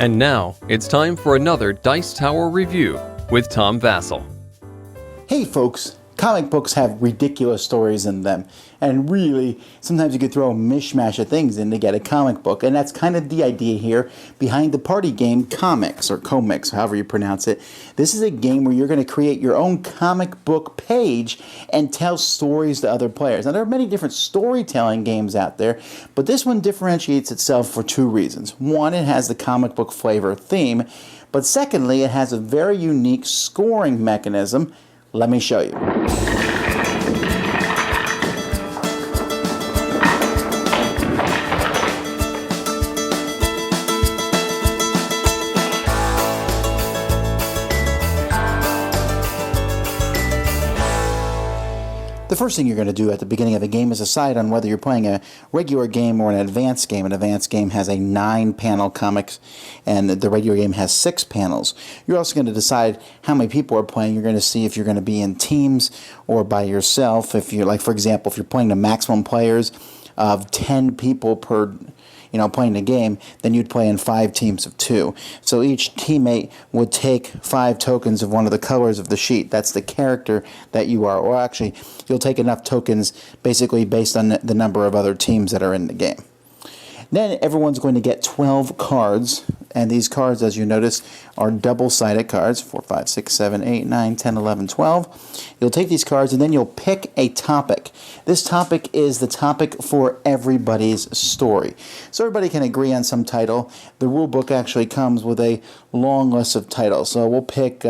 And now, it's time for another Dice Tower review with Tom Vasel. Hey folks, comic books have ridiculous stories in them, and really, sometimes you could throw a mishmash of things in to get a comic book, and that's kind of the idea here behind the party game Comics, or Comics, however you pronounce it. This is a game where you're going to create your own comic book page and tell stories to other players. Now, there are many different storytelling games out there, but this one differentiates itself for two reasons. One, it has the comic book flavor theme, but secondly, it has a very unique scoring mechanism. Let me show you. The first thing you're going to do at the beginning of a game is decide on whether you're playing a regular game or an advanced game. An advanced game has a 9-panel comics, and the regular game has 6 panels. You're also going to decide how many people are playing. You're going to see if you're going to be in teams or by yourself. If you're, like, for example, if you're playing the maximum players of 10 people per playing the game, then you'd play in 5 teams of 2. So each teammate would take 5 tokens of one of the colors of the sheet. That's the character that you are. Or actually, you'll take enough tokens basically based on the number of other teams that are in the game. Then everyone's going to get 12 cards, and these cards, as you notice, are double-sided cards, 4, 5, 6, 7, 8, 9, 10, 11, 12. You'll take these cards, and then you'll pick a topic. This topic is the topic for everybody's story. So everybody can agree on some title. The rule book actually comes with a long list of titles. So we'll pick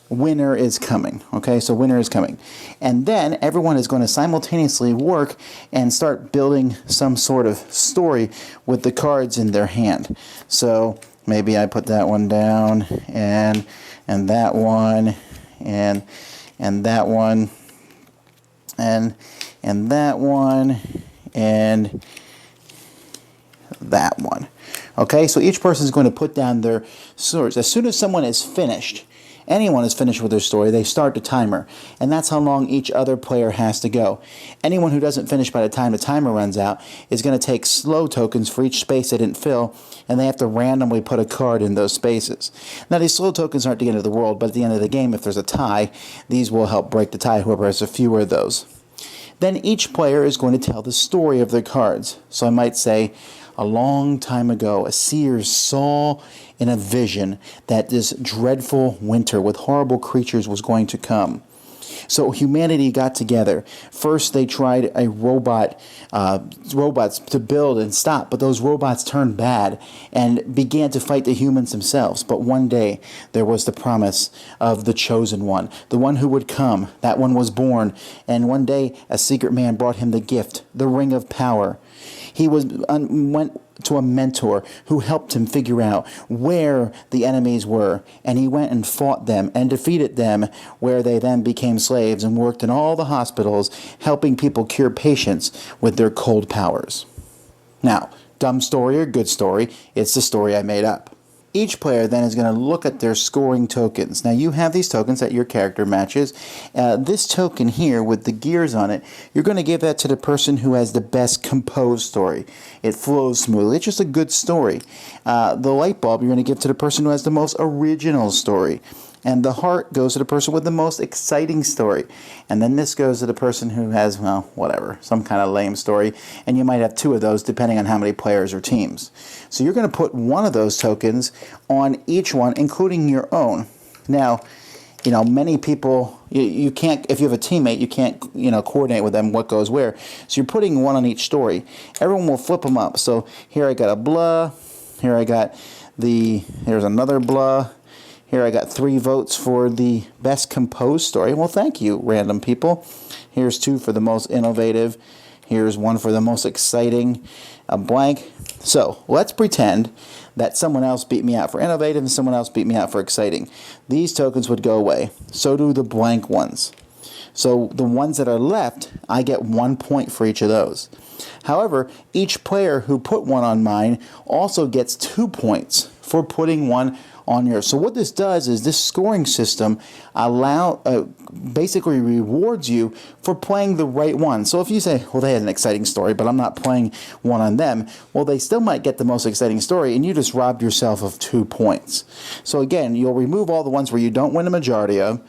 Winter is Coming. Okay, so Winter is Coming. And then everyone is going to simultaneously work and start building some sort of story with the cards in their hand. So maybe I put that one down, and that one, and that one, and that one, and that one. Okay, so each person is going to put down their stories. As soon as someone is finished, anyone is finished with their story, they start the timer, and that's how long each other player has to go. Anyone who doesn't finish by the time the timer runs out is going to take slow tokens for each space they didn't fill, and they have to randomly put a card in those spaces. Now, these slow tokens aren't the end of the world, but at the end of the game, if there's a tie, these will help break the tie, whoever has a fewer of those. Then each player is going to tell the story of their cards. So I might say, a long time ago, a seer saw in a vision that this dreadful winter with horrible creatures was going to come. So humanity got together. First, they tried a robots to build and stop, but those robots turned bad and began to fight the humans themselves. But one day, there was the promise of the chosen one, the one who would come. That one was born, and one day, a secret man brought him the gift, the ring of power. He went to a mentor who helped him figure out where the enemies were, and he went and fought them and defeated them, where they then became slaves and worked in all the hospitals, helping people cure patients with their cold powers. Now, dumb story or good story, it's the story I made up. Each player then is going to look at their scoring tokens. Now, you have these tokens that your character matches. This token here with the gears on it, you're going to give that to the person who has the best composed story. It flows smoothly. It's just a good story. The light bulb you're going to give to the person who has the most original story. And the heart goes to the person with the most exciting story. And then this goes to the person who has, well, whatever, some kind of lame story. And you might have 2 of those depending on how many players or teams. So you're going to put one of those tokens on each one, including your own. Now, many people, you can't, if you have a teammate, you can't, coordinate with them what goes where. So you're putting one on each story. Everyone will flip them up. So here I got a blah. Here I got here's another blah. Here I got 3 votes for the best composed story. Well, thank you, random people. Here's 2 for the most innovative. Here's 1 for the most exciting. A blank. So let's pretend that someone else beat me out for innovative and someone else beat me out for exciting. These tokens would go away. So do the blank ones. So the ones that are left, I get 1 point for each of those. However, each player who put one on mine also gets 2 points for putting one on yours. So what this does is this scoring system basically rewards you for playing the right one. So if you say, well, they had an exciting story, but I'm not playing one on them, well, they still might get the most exciting story, and you just robbed yourself of 2 points. So again, you'll remove all the ones where you don't win a majority of.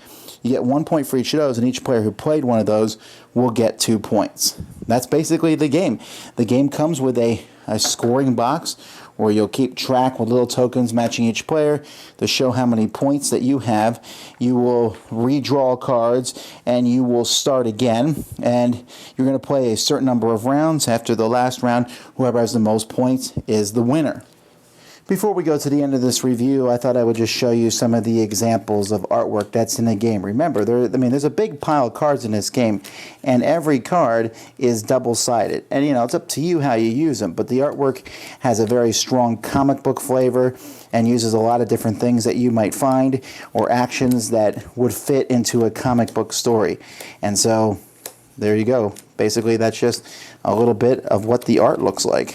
You get 1 point for each of those, and each player who played one of those will get 2 points. That's basically the game. The game comes with a scoring box where you'll keep track with little tokens matching each player to show how many points that you have. You will redraw cards, and you will start again, and you're going to play a certain number of rounds. After the last round, whoever has the most points is the winner. Before we go to the end of this review, I thought I would just show you some of the examples of artwork that's in the game. Remember, there's a big pile of cards in this game, and every card is double-sided. And, it's up to you how you use them, but the artwork has a very strong comic book flavor and uses a lot of different things that you might find or actions that would fit into a comic book story. And so, there you go. Basically, that's just a little bit of what the art looks like.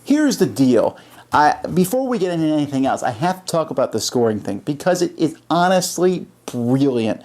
Here's the deal. Before we get into anything else, I have to talk about the scoring thing because it is honestly brilliant.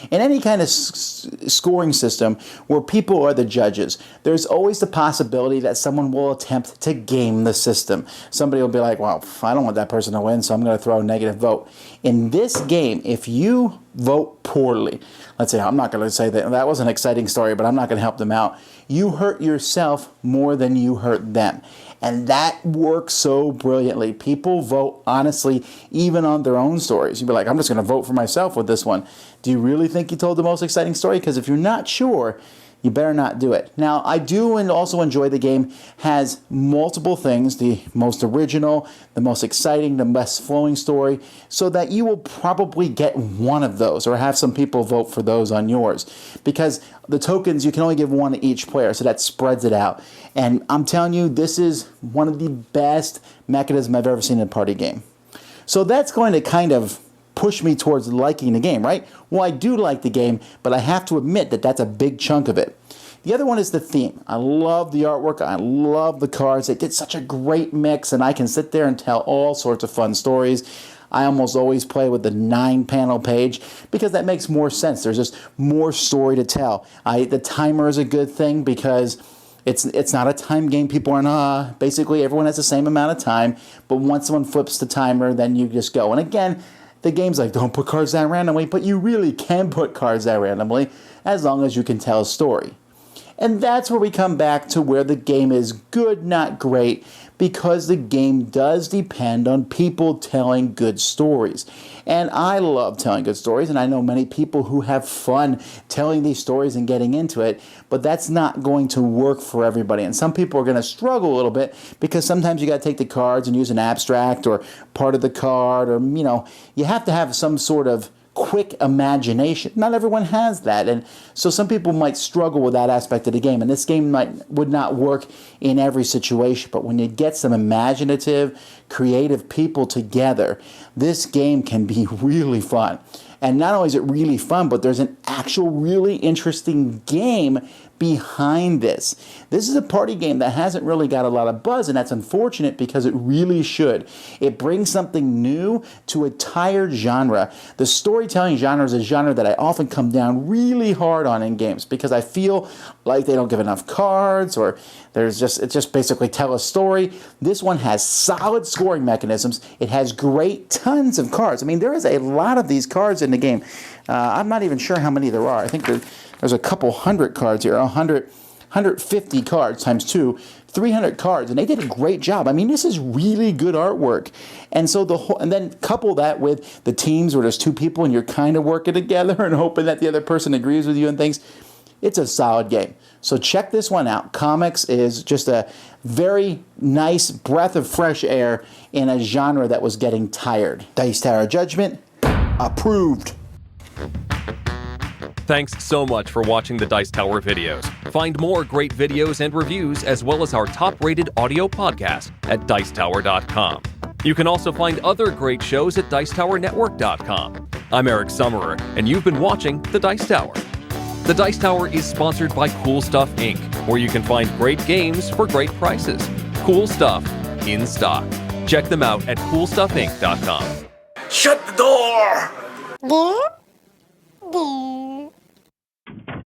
In any kind of scoring system where people are the judges, there's always the possibility that someone will attempt to game the system. Somebody will be like, well, I don't want that person to win, so I'm going to throw a negative vote. In this game, if you vote poorly, let's say, I'm not going to say that was an exciting story, but I'm not going to help them out, you hurt yourself more than you hurt them. And that works so brilliantly. People vote honestly, even on their own stories. You'd be like, I'm just going to vote for myself with this one. Do you really think you told the most exciting story? Because if you're not sure, you better not do it. Now, I do and also enjoy the game has multiple things, the most original, the most exciting, the best flowing story, so that you will probably get one of those or have some people vote for those on yours. Because the tokens, you can only give one to each player, so that spreads it out. And I'm telling you, this is one of the best mechanisms I've ever seen in a party game. So that's going to kind of push me towards liking the game, right? Well, I do like the game, but I have to admit that that's a big chunk of it. The other one is the theme. I love the artwork. I love the cards. They did such a great mix, and I can sit there and tell all sorts of fun stories. I almost always play with the 9-panel page because that makes more sense. There's just more story to tell. The timer is a good thing because it's not a time game. People aren't, basically everyone has the same amount of time, but once someone flips the timer, then you just go. And again, the game's like, don't put cards down randomly, but you really can put cards down randomly as long as you can tell a story. And that's where we come back to where the game is good, not great, because the game does depend on people telling good stories. And I love telling good stories, and I know many people who have fun telling these stories and getting into it, but that's not going to work for everybody. And some people are going to struggle a little bit because sometimes you got to take the cards and use an abstract or part of the card, or, you have to have some sort of quick imagination. Not everyone has that, and so some people might struggle with that aspect of the game, and this game would not work in every situation. But when you get some imaginative, creative people together, this game can be really fun. And not only is it really fun, but there's an actual really interesting game behind this. This is a party game that hasn't really got a lot of buzz, and that's unfortunate because it really should. It brings something new to a tired genre. The storytelling genre is a genre that I often come down really hard on in games because I feel like they don't give enough cards, or it's just basically tell a story. This one has solid scoring mechanisms. It has tons of cards. I mean, there is a lot of these cards in the game. I'm not even sure how many there are. I think there's a couple hundred cards here, 150 cards times 2, 300 cards, and they did a great job. I mean, this is really good artwork. And so and then couple that with the teams where there's 2 people and you're kind of working together and hoping that the other person agrees with you and things. It's a solid game. So check this one out. Comics is just a very nice breath of fresh air in a genre that was getting tired. Dice Tower Judgment, approved. Thanks so much for watching the Dice Tower videos. Find more great videos and reviews, as well as our top-rated audio podcast at Dicetower.com. You can also find other great shows at Dicetowernetwork.com. I'm Eric Summerer, and you've been watching The Dice Tower. The Dice Tower is sponsored by Cool Stuff Inc., where you can find great games for great prices. Cool stuff in stock. Check them out at CoolStuffInc.com. Shut the door!